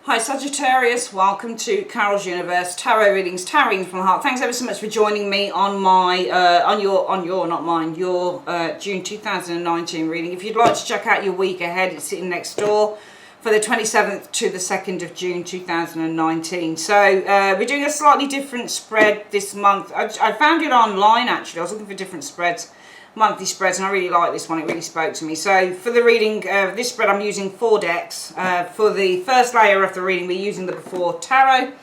Hi Sagittarius, welcome to Carol's Universe Tarot Readings, Tarot Readings from the Heart. Thanks ever so much for joining me on my, your June 2019 reading. If you'd like to check out your week ahead, it's sitting next door for the 27th to the 2nd of June 2019. So we're doing a slightly different spread this month. I found it online actually. I was looking for different spreads, monthly spreads, and I really like this one. It really spoke to me. So for the reading this spread, I'm using 4 decks. For the first layer of the reading, we're using the Before Tarot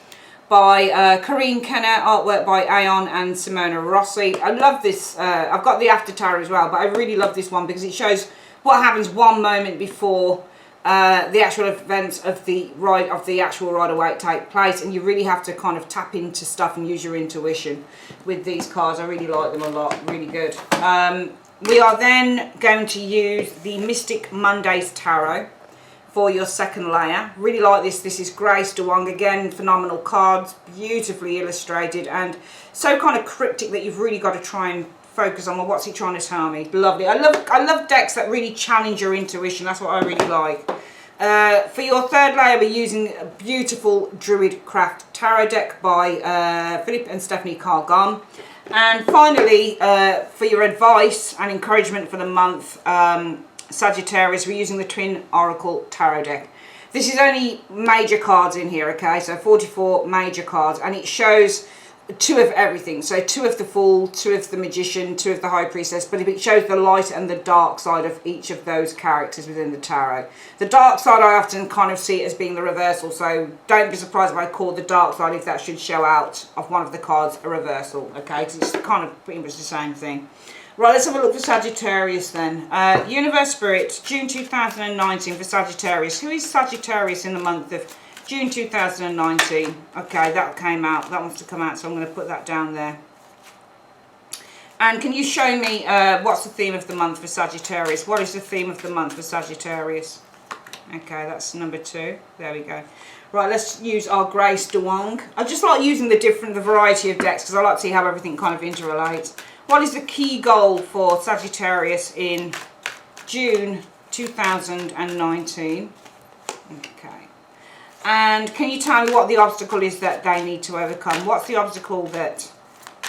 by Corinne Kenner, artwork by Aeon and Simona Rossi. I love this. I've got the After Tarot as well, but I really love this one because it shows what happens one moment before the actual events of the actual Rider-Waite take place, and you really have to kind of tap into stuff and use your intuition with these cards. I really like them a lot, really good. We are then going to use the Mystic Mondays Tarot for your second layer. Really like this. This is Grace DeWong, again, phenomenal cards, beautifully illustrated and so kind of cryptic that you've really got to try and focus on, well, what's he trying to tell me? Lovely. I love decks that really challenge your intuition. That's what I really like. For your third layer, we're using a beautiful Druid Craft Tarot deck by Philip and Stephanie Cargon. And finally, for your advice and encouragement for the month, Sagittarius, we're using the Twin Oracle Tarot deck. This is only major cards in here, okay? So 44 major cards, and it shows 2 of everything. So 2 of the Fool, 2 of the Magician, 2 of the High Priestess, but it shows the light and the dark side of each of those characters within the tarot. The dark side I often kind of see it as being the reversal, so don't be surprised if I call the dark side if that should show out of one of the cards a reversal, okay? Because it's kind of pretty much the same thing. Right, let's have a look for Sagittarius then. Universe Spirit, June 2019 for Sagittarius. Who is Sagittarius in the month of June 2019. Okay, that came out. That wants to come out, so I'm going to put that down there. And can you show me what's the theme of the month for Sagittarius? What is the theme of the month for Sagittarius? Okay, that's number 2. There we go. Right, let's use our Grace DeWong. I just like using the variety of decks because I like to see how everything kind of interrelates. What is the key goal for Sagittarius in June 2019? Okay. And can you tell me what the obstacle is that they need to overcome? What's the obstacle that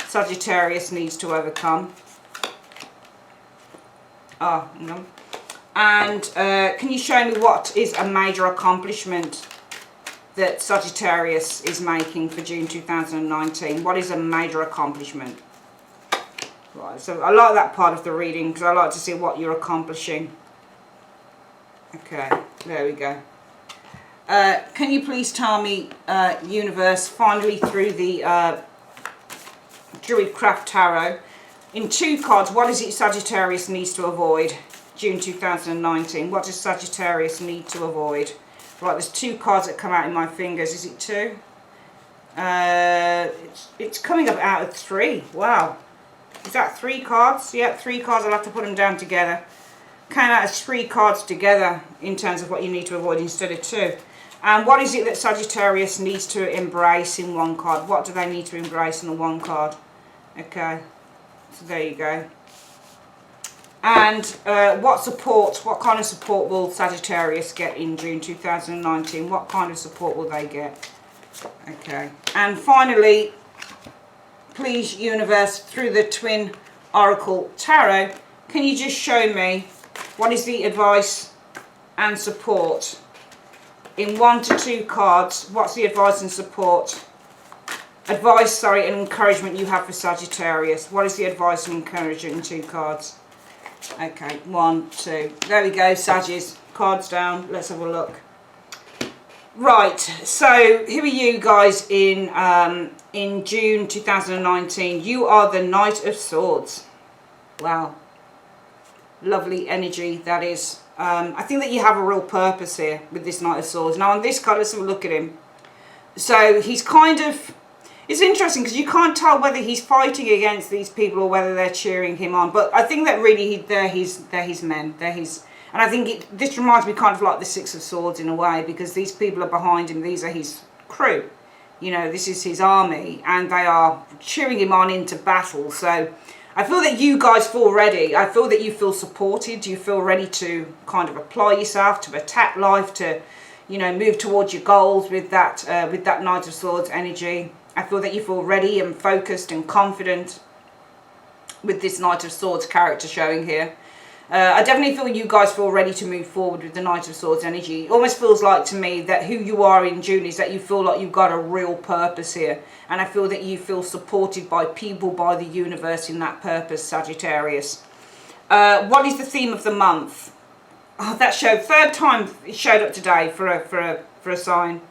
Sagittarius needs to overcome? Oh, no. And can you show me what is a major accomplishment that Sagittarius is making for June 2019? What is a major accomplishment? Right, so I like that part of the reading because I like to see what you're accomplishing. Okay, there we go. Can you please tell me, Universe, finally through the Druid Craft Tarot, in 2 cards, what is it Sagittarius needs to avoid June 2019? What does Sagittarius need to avoid? Right, there's 2 cards that come out in my fingers. Is it 2? It's coming up out of 3. Wow. Is that 3 cards? Yeah, 3 cards. I'll have to put them down together. Came out as 3 cards together in terms of what you need to avoid instead of 2. And what is it that Sagittarius needs to embrace in 1 card? What do they need to embrace in the 1 card? Okay, so there you go. And what kind of support will Sagittarius get in June 2019? What kind of support will they get? Okay, and finally, please, Universe, through the Twin Oracle Tarot, can you just show me what is the advice and support in 1 to 2 cards? What's the advice and support? And encouragement you have for Sagittarius. What is the advice and encouragement in 2 cards? Okay, 1, 2. There we go, Sagittarius. Cards down. Let's have a look. Right, so here are you guys in June 2019. You are the Knight of Swords. Wow. Lovely energy, that is. I think that you have a real purpose here with this Knight of Swords. Now on this card, let's have a look at him. So he's kind of, it's interesting because you can't tell whether he's fighting against these people or whether they're cheering him on. But I think that really they're his men. And I think this reminds me kind of like the 6 of Swords in a way, because these people are behind him. These are his crew. You know, this is his army, and they are cheering him on into battle. So I feel that you guys feel ready. I feel that you feel supported. You feel ready to kind of apply yourself, to attack life, to, you know, move towards your goals with that Knight of Swords energy. I feel that you feel ready and focused and confident with this Knight of Swords character showing here. I definitely feel you guys feel ready to move forward with the Knight of Swords energy. It almost feels like to me that who you are in June is that you feel like you've got a real purpose here. And I feel that you feel supported by people, by the universe in that purpose, Sagittarius. What is the theme of the month? Oh, that showed, third time it showed up today for a sign.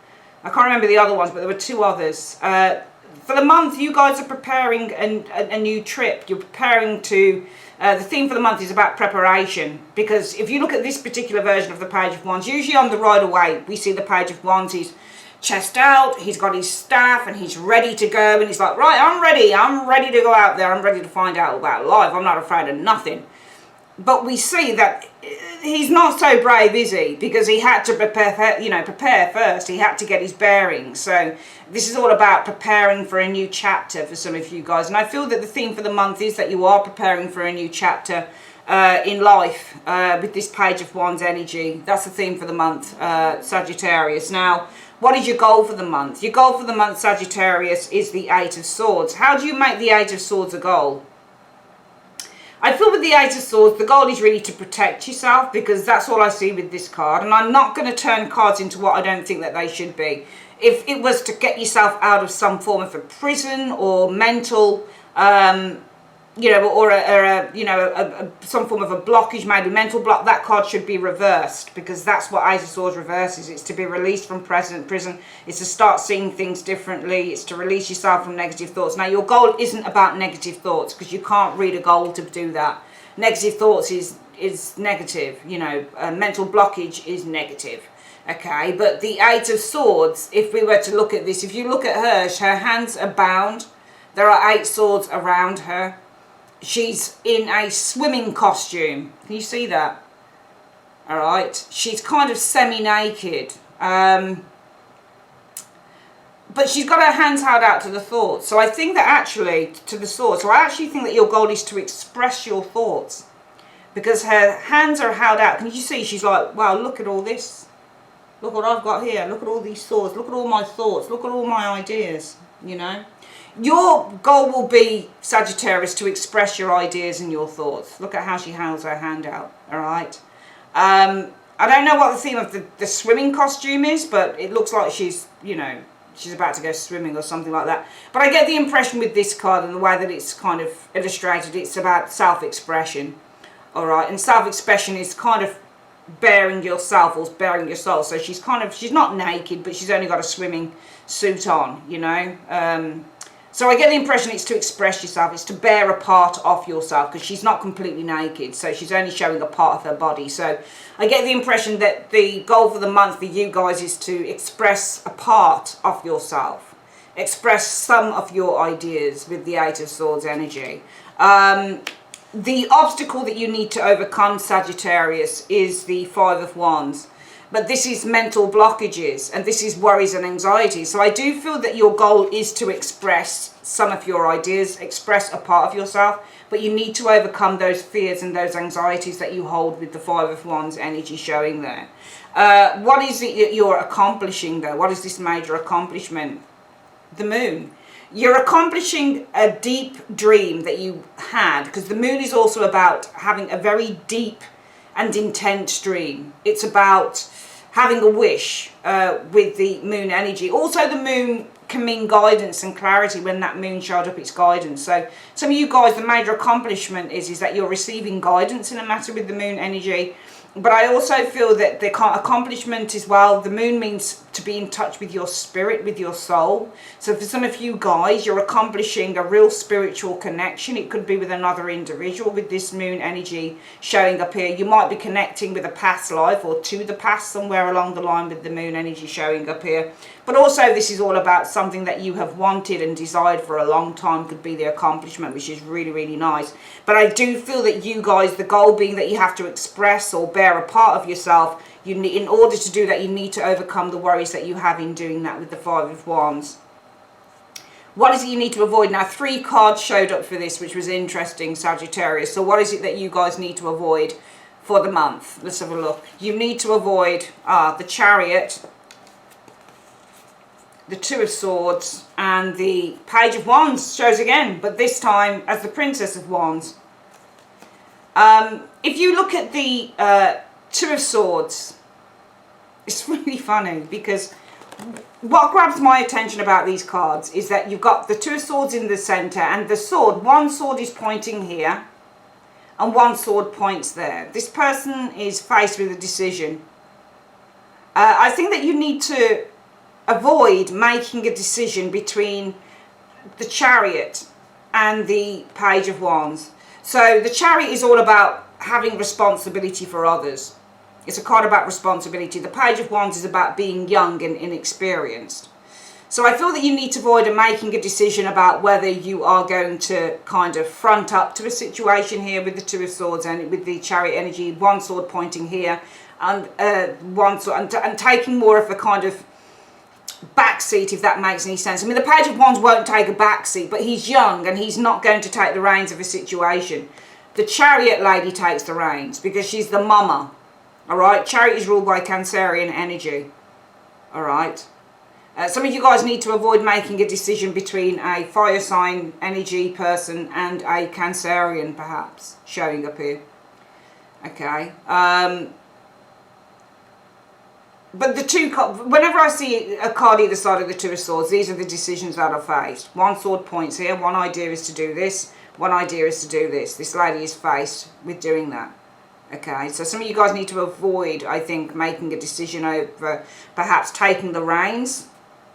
I can't remember the other ones, but there were two others. For the month, you guys are preparing a new trip. You're preparing to... the theme for the month is about preparation, because if you look at this particular version of the Page of Wands, usually on the ride away, we see the Page of Wands, he's chest out, he's got his staff, and he's ready to go, and he's like, right, I'm ready to go out there, I'm ready to find out about life, I'm not afraid of nothing. But we see that he's not so brave, is he? Because he had to prepare first. He had to get his bearings. So this is all about preparing for a new chapter for some of you guys. And I feel that the theme for the month is that you are preparing for a new chapter in life with this Page of Wands energy. That's the theme for the month, Sagittarius. Now, what is your goal for the month? Your goal for the month, Sagittarius, is the Eight of Swords. How do you make the Eight of Swords a goal? I feel with the Eight of Swords, the goal is really to protect yourself, because that's all I see with this card. And I'm not going to turn cards into what I don't think that they should be. If it was to get yourself out of some form of a prison or mental, you know, or some form of a blockage, maybe mental block, that card should be reversed, because that's what Ace of Swords reverses. It's to be released from prison. It's to start seeing things differently. It's to release yourself from negative thoughts. Now, your goal isn't about negative thoughts, because you can't read a goal to do that. Negative thoughts is negative. You know, mental blockage is negative. Okay, but the Eight of Swords, if we were to look at this, if you look at her hands are bound. There are 8 swords around her. She's in a swimming costume. Can you see that? All right. She's kind of semi-naked. But she's got her hands held out to the thoughts. So I think that actually, to the swords, so I actually think that your goal is to express your thoughts. Because her hands are held out. Can you see? She's like, wow, look at all this. Look what I've got here. Look at all these swords. Look at all my thoughts. Look at all my ideas, you know. Your goal will be, Sagittarius, to express your ideas and your thoughts. Look at how she holds her hand out, all right? I don't know what the theme of the swimming costume is, but it looks like she's, you know, she's about to go swimming or something like that. But I get the impression with this card and the way that it's kind of illustrated, it's about self-expression, all right? And self-expression is kind of bearing yourself or bearing your soul. So she's kind of, she's not naked, but she's only got a swimming suit on, you know? So I get the impression it's to express yourself, it's to bear a part of yourself, because she's not completely naked, so she's only showing a part of her body. So I get the impression that the goal for the month for you guys is to express a part of yourself, express some of your ideas with the Eight of Swords energy. The obstacle that you need to overcome, Sagittarius, is the Five of Wands. But this is mental blockages, and this is worries and anxieties. So I do feel that your goal is to express some of your ideas, express a part of yourself, but you need to overcome those fears and those anxieties that you hold with the Five of Wands energy showing there. What is it that you're accomplishing though? What is this major accomplishment? The Moon. You're accomplishing a deep dream that you had, because the Moon is also about having a very deep and intense dream. It's about having a wish with the Moon energy. Also, the Moon can mean guidance and clarity. When that Moon showed up, it's guidance. So some of you guys, the major accomplishment is that you're receiving guidance in a matter with the Moon energy. But I also feel that the accomplishment as well, the Moon means to be in touch with your spirit, with your soul. So for some of you guys, you're accomplishing a real spiritual connection. It could be with another individual with this Moon energy showing up here. You might be connecting with a past life or to the past somewhere along the line with the Moon energy showing up here. But also this is all about something that you have wanted and desired for a long time, could be the accomplishment, which is really, really nice. But I do feel that you guys, the goal being that you have to express or bear a part of yourself, you need, in order to do that, you need to overcome the worries that you have in doing that with the Five of Wands. What is it you need to avoid? Now, 3 cards showed up for this, which was interesting, Sagittarius. So what is it that you guys need to avoid for the month. Let's have a look. You need to avoid the Chariot, the Two of Swords, and the Page of Wands shows again, but this time as the Princess of Wands. If you look at the Two of Swords, it's really funny because what grabs my attention about these cards is that you've got the Two of Swords in the center, and the sword, one sword is pointing here and one sword points there. This person is faced with a decision. I think that you need to avoid making a decision between the Chariot and the Page of Wands. So the Chariot is all about having responsibility for others. It's a card about responsibility. The Page of Wands is about being young and inexperienced. So I feel that you need to avoid making a decision about whether you are going to kind of front up to a situation here with the Two of Swords and with the Chariot energy, one sword pointing here, and one sword, and taking more of a kind of backseat, if that makes any sense. I mean, the Page of Wands won't take a backseat, but he's young and he's not going to take the reins of a situation. The Chariot lady takes the reins because she's the mama. All right, Chariot is ruled by Cancerian energy. All right. Some of you guys need to avoid making a decision between a fire sign energy person and a Cancerian, perhaps, showing up here. Okay. But the two, whenever I see a card either side of the Two of Swords, these are the decisions that are faced. One sword points here. One idea is to do this. One idea is to do this. This lady is faced with doing that. Okay, so some of you guys need to avoid, I think, making a decision over perhaps taking the reins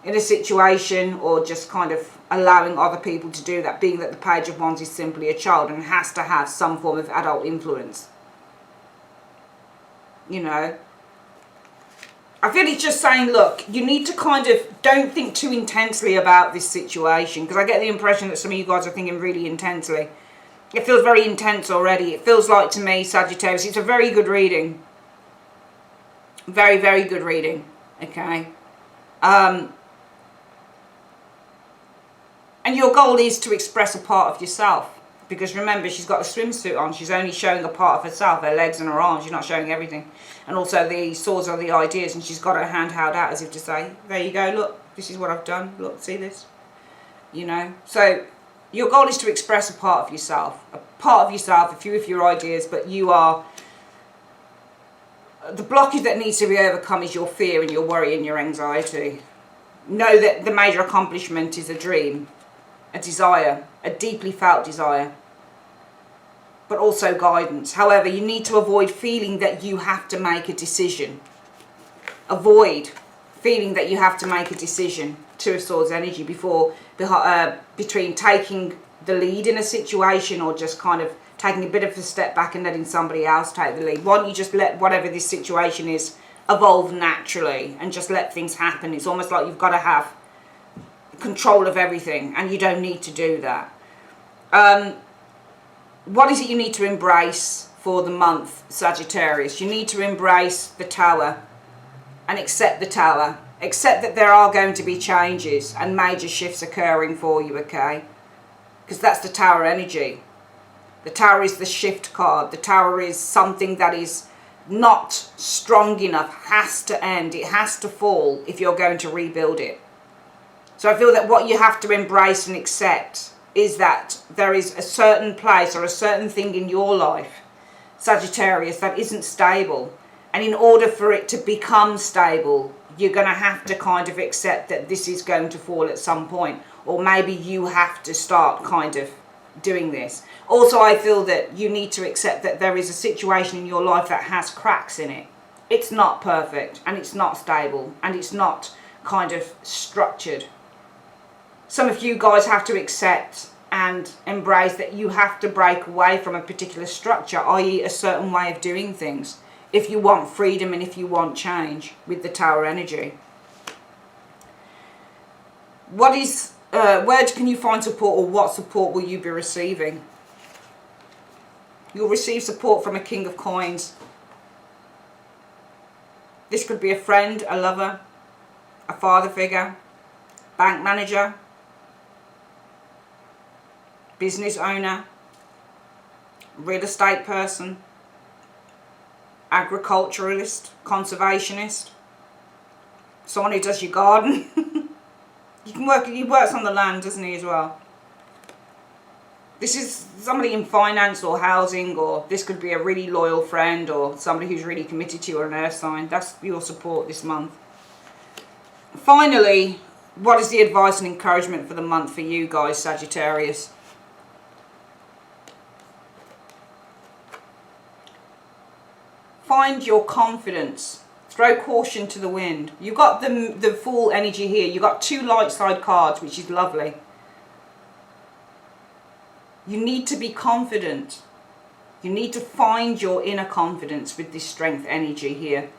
in a situation, or just kind of allowing other people to do that, being that the Page of Wands is simply a child and has to have some form of adult influence. You know, I feel it's just saying, look, you need to kind of don't think too intensely about this situation, because I get the impression that some of you guys are thinking really intensely. It feels very intense already. It feels like, to me, Sagittarius, it's a very good reading. Very, very good reading. Okay. And your goal is to express a part of yourself. Because remember, she's got a swimsuit on. She's only showing a part of herself, her legs and her arms. She's not showing everything. And also the swords are the ideas. And she's got her hand held out as if to say, there you go, look, this is what I've done. Look, see this? You know? So your goal is to express a part of yourself. A part of yourself, a few of your ideas. But you are... the blockage that needs to be overcome is your fear and your worry and your anxiety. Know that the major accomplishment is a dream. A desire, a deeply felt desire, but also guidance. However, you need to avoid feeling that you have to make a decision. Avoid feeling that you have to make a decision, Two of Swords energy, between taking the lead in a situation or just kind of taking a bit of a step back and letting somebody else take the lead. Why don't you just let whatever this situation is evolve naturally and just let things happen? It's almost like you've got to have control of everything, and you don't need to do that. What is it you need to embrace for the month, Sagittarius? You need to embrace the Tower and accept the Tower. Accept that there are going to be changes and major shifts occurring for you, okay? Because that's the Tower energy. The Tower is the shift card. The Tower is something that is not strong enough, has to end. It has to fall if you're going to rebuild it. So I feel that what you have to embrace and accept is that there is a certain place or a certain thing in your life, Sagittarius, that isn't stable. And in order for it to become stable, you're going to have to kind of accept that this is going to fall at some point. Or maybe you have to start kind of doing this. Also, I feel that you need to accept that there is a situation in your life that has cracks in it. It's not perfect, and it's not stable, and it's not kind of structured. Some of you guys have to accept and embrace that you have to break away from a particular structure, i.e. a certain way of doing things, if you want freedom and if you want change with the Tower energy. Where can you find support, or what support will you be receiving? You'll receive support from a King of Coins. This could be a friend, a lover, a father figure, bank manager, business owner, real estate person, agriculturalist, conservationist, someone who does your garden. He works on the land, doesn't he, as well? This is somebody in finance or housing, or this could be a really loyal friend or somebody who's really committed to you, or an earth sign. That's your support this month. Finally, what is the advice and encouragement for the month for you guys, Sagittarius? Find your confidence. Throw caution to the wind. You've got the Fool energy here. You've got 2 light side cards, which is lovely. You need to be confident. You need to find your inner confidence with this Strength energy here.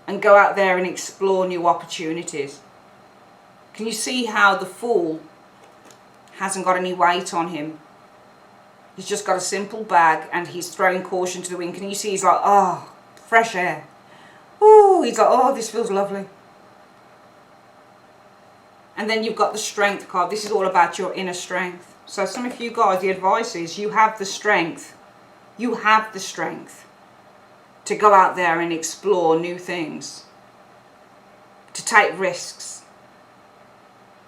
And go out there and explore new opportunities. Can you see how the Fool hasn't got any weight on him? He's just got a simple bag and he's throwing caution to the wind. Can you see he's like, oh, fresh air. Ooh, he's like, oh, this feels lovely. And then you've got the Strength card. This is all about your inner strength. So some of you guys, the advice is you have the strength. You have the strength to go out there and explore new things. To take risks.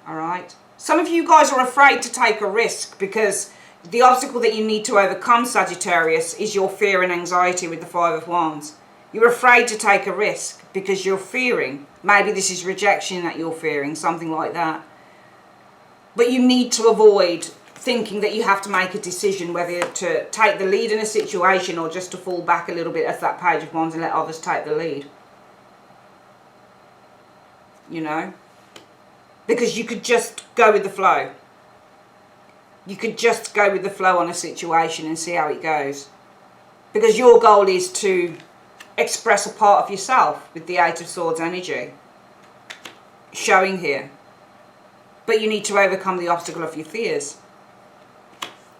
Alright? Some of you guys are afraid to take a risk because the obstacle that you need to overcome, Sagittarius, is your fear and anxiety with the 5 of Wands. You're afraid to take a risk because you're fearing. Maybe this is rejection that you're fearing, something like that. But you need to avoid thinking that you have to make a decision whether to take the lead in a situation or just to fall back a little bit as that Page of Wands and let others take the lead. You know? Because you could just go with the flow. You could just go with the flow on a situation and see how it goes. Because your goal is to express a part of yourself with the 8 of Swords energy showing here. But you need to overcome the obstacle of your fears.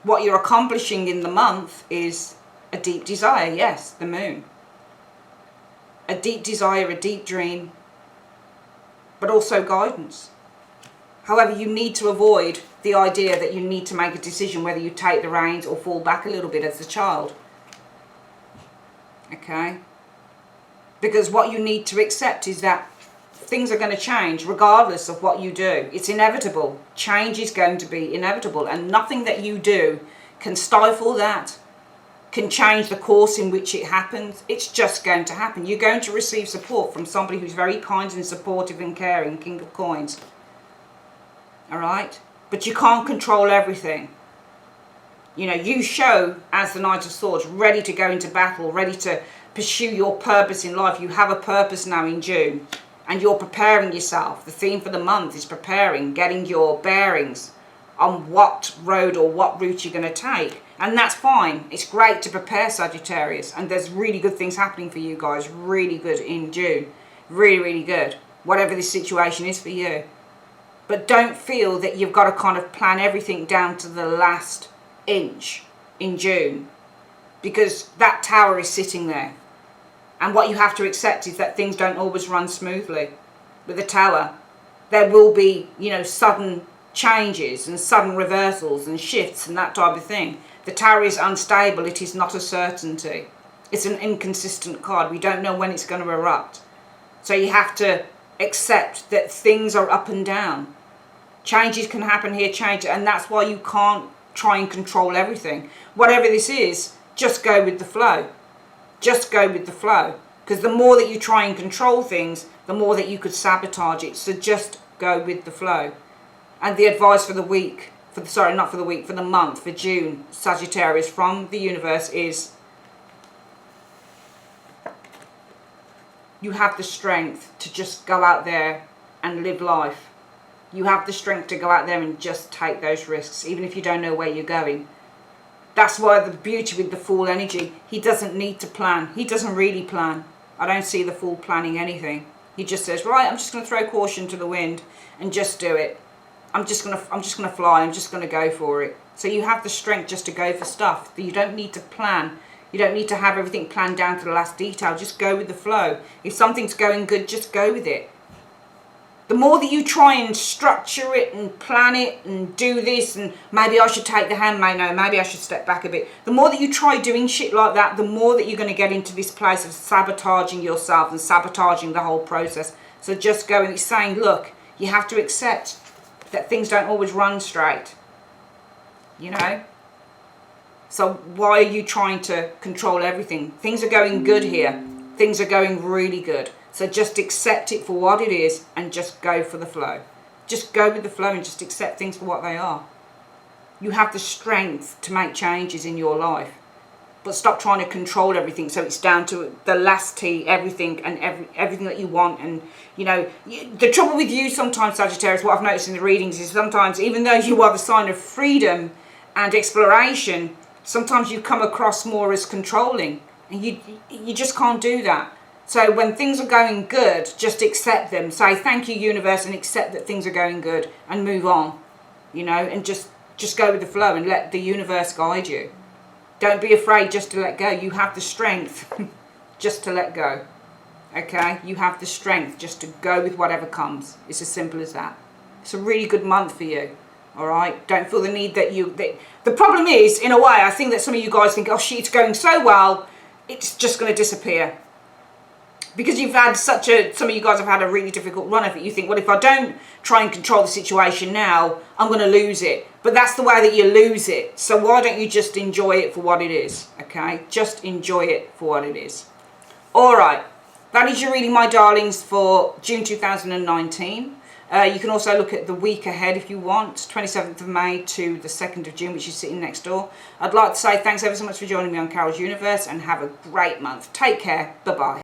What you're accomplishing in the month is a deep desire. Yes, the Moon. A deep desire, a deep dream, but also guidance. However, you need to avoid the idea that you need to make a decision whether you take the reins or fall back a little bit as a child. Okay? Because what you need to accept is that things are going to change regardless of what you do. It's inevitable. Change is going to be inevitable, and nothing that you do can stifle that, can change the course in which it happens. It's just going to happen. You're going to receive support from somebody who's very kind and supportive and caring, King of Coins. Alright? But you can't control everything. You know, you show as the Knight of Swords, ready to go into battle, ready to pursue your purpose in life. You have a purpose now in June. And you're preparing yourself. The theme for the month is preparing, getting your bearings on what road or what route you're going to take. And that's fine. It's great to prepare, Sagittarius. And there's really good things happening for you guys. Really good in June. Really, really good. Whatever this situation is for you. But don't feel that you've got to kind of plan everything down to the last inch in June. Because that tower is sitting there. And what you have to accept is that things don't always run smoothly. With the tower, there will be, you know, sudden changes and sudden reversals and shifts and that type of thing. The tower is unstable. It is not a certainty. It's an inconsistent card. We don't know when it's going to erupt. So you have to accept that things are up and down. Changes can happen here, and that's why you can't try and control everything. Whatever this is, just go with the flow. Just go with the flow. Because the more that you try and control things, the more that you could sabotage it. So just go with the flow. And the advice for the week, for the month, for June, Sagittarius, from the universe is you have the strength to just go out there and live life. You have the strength to go out there and just take those risks, even if you don't know where you're going. That's why the beauty with the Fool energy, he doesn't need to plan. He doesn't really plan. I don't see the Fool planning anything. He just says, right, I'm just going to throw caution to the wind and just do it. I'm just going to fly. I'm just going to go for it. So you have the strength just to go for stuff. You don't need to plan. You don't need to have everything planned down to the last detail. Just go with the flow. If something's going good, just go with it. The more that you try and structure it and plan it and do this, and maybe I should take the handmaid, no, maybe I should step back a bit. The more that you try doing shit like that, the more that you're going to get into this place of sabotaging yourself and sabotaging the whole process. So just go, and it's saying, look, you have to accept that things don't always run straight, you know. So why are you trying to control everything? Things are going good here. Things are going really good. So just accept it for what it is and just go for the flow. Just go with the flow and just accept things for what they are. You have the strength to make changes in your life. But stop trying to control everything so it's down to the last T, everything and everything that you want. And, you know, the trouble with you sometimes, Sagittarius, what I've noticed in the readings is sometimes, even though you are the sign of freedom and exploration, sometimes you come across more as controlling. And you just can't do that. So when things are going good, just accept them. Say, thank you, universe, and accept that things are going good and move on, you know, and just go with the flow and let the universe guide you. Don't be afraid just to let go. You have the strength just to let go, okay? You have the strength just to go with whatever comes. It's as simple as that. It's a really good month for you, all right? Don't feel the need that the problem is, in a way, I think that some of you guys think, oh, shit, it's going so well, it's just going to disappear. Because you've had some of you guys have had a really difficult run of it. You think, well, if I don't try and control the situation now, I'm going to lose it. But that's the way that you lose it. So why don't you just enjoy it for what it is, okay? Just enjoy it for what it is. All right. That is your reading, my darlings, for June 2019. You can also look at the week ahead if you want, 27th of May to the 2nd of June, which is sitting next door. I'd like to say thanks ever so much for joining me on Carol's Universe and have a great month. Take care. Bye-bye.